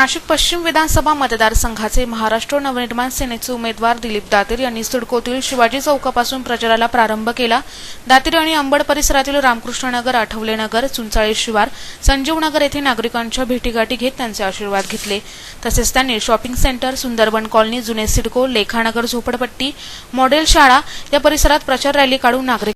नाशिक पश्चिम विधानसभा मतदारसंघाचे महाराष्ट्र नवनिर्माण सेनेचे उमेदवार दिलीप दातीर यांनी सिडकोतील शिवाजी चौकापासून प्रचाराला प्रारंभ केला। दातीर यांनी अंबड परिसरातील रामकृष्णनगर, आठवलेनगर, चुंचाळे शिवार, संजीवनगर येथे नागरिकांच्या भेटीगाठी घेत त्यांचे आशीर्वाद घेतले। तसेच त्यांनी शॉपिंग सेंटर, सुंदरबन कॉलनी, जुने सिडको, लेखानगर झोपडपट्टी, मॉडेल शाळा या परिसरात प्रचार रॅली काढून नागरिक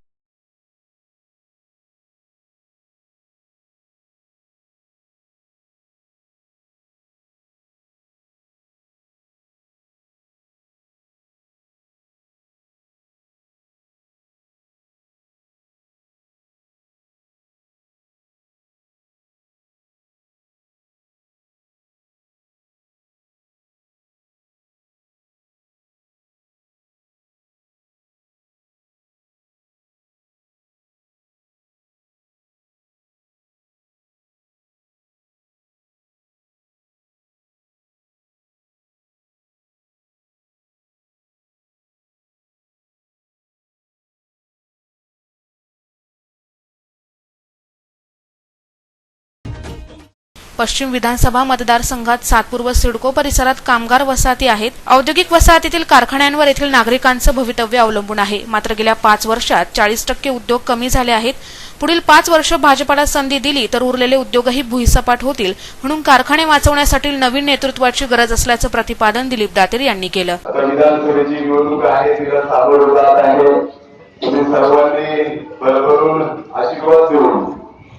पश्चिम विधानसभा मतदारसंघात सातपूर्व सिडको परिसरात कामगार वसाहती आहेत। औद्योगिक वसाहतीतील कारखान्यांवर येथील नागरिकांचं भवितव्य अवलंबून आहे। मात्र गेल्या 5 वर्षात 40% उद्योग कमी झाले आहेत। पुढील 5 वर्ष भाजपला संधी दिली तर उरलेले उद्योगही भुईसपाट होतील, म्हणून कारखाने वाचवण्यासाठी नवीन नेतृत्वाची गरज असल्याचं प्रतिपादन दिलीप दातीर यांनी केलं। विधानसभेची निवडणूक आहे, तिला सामोरं जात आहे। तुम्ही सर्वांनी भरभरून आशीर्वाद देऊन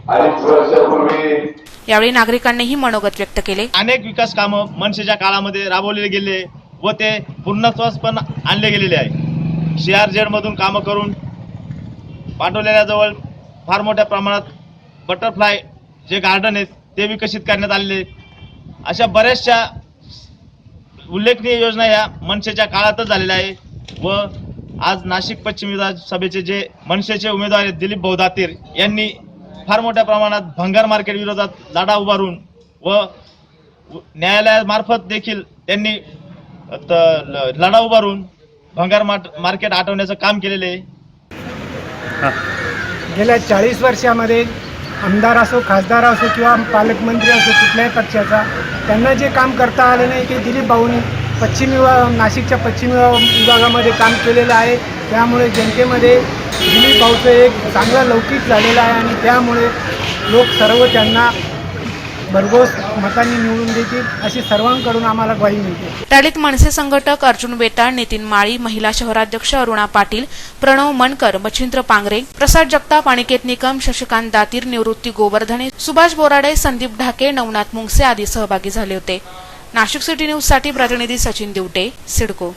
अनेक वर्षापूर्वी यावेळी नागरिकांनीही मनोगत व्यक्त केले। अनेक विकास कामं मनसेच्या काळामध्ये राबवले गेले व ते पूर्णत्वास पण आणले गेलेले आहे। CRZ मधून कामं करून पाटोलेल्या जवळ फार मोठ्या प्रमाणात बटरफ्लाय जे गार्डन आहेत ते विकसित करण्यात आलेले। अशा बऱ्याचशा उल्लेखनीय योजना या मनसेच्या काळातच झालेल्या आहे व आज नाशिक पश्चिम विधानसभेचे जे मनसेचे उमेदवार आहेत दिलीप भाऊ दातीर यांनी फार मोठ्या प्रमाणात भंगार मार्केट विरोधात लढा उभारून व न्यायालयामार्फत देखील त्यांनी लढा उभारून भंगार मार्केट हटवण्याचं काम केलेले आहे। गेल्या 40 वर्षामध्ये आमदार असो, खासदार असो किंवा पालकमंत्री असो, कुठल्याही पक्षाचा त्यांना जे काम करता आले नाही ते दिलीप भाऊंनी नाशिकच्या पश्चिम विभागामध्ये काम केलेलं आहे। त्यामुळे जनतेमध्ये दिलीप भाऊचं एक चांगला लौकिक झालेला आहे आणि त्यामुळे लोक सर्व त्यांना भरघोस मतांनी निवडून देतील अशी सर्वांकडून आम्हाला ग्वाही मिळते। रॅलीत मनसे संघटक अर्जुन बेताळ, नितीन माळी, महिला शहराध्यक्ष अरुणा पाटील, प्रणव मनकर, मच्छिंद्र पांगरे, प्रसाद जगताप, अनिकेत निकम, शशिकांत दातीर, निवृत्ती गोवर्धने, सुभाष बोराडे, संदीप ढाके, नवनाथ मुंगसे आदी सहभागी झाले होते। नाशिक सिटी न्यूज साठी प्रतिनिधी सचिन दिवटे, सिडको।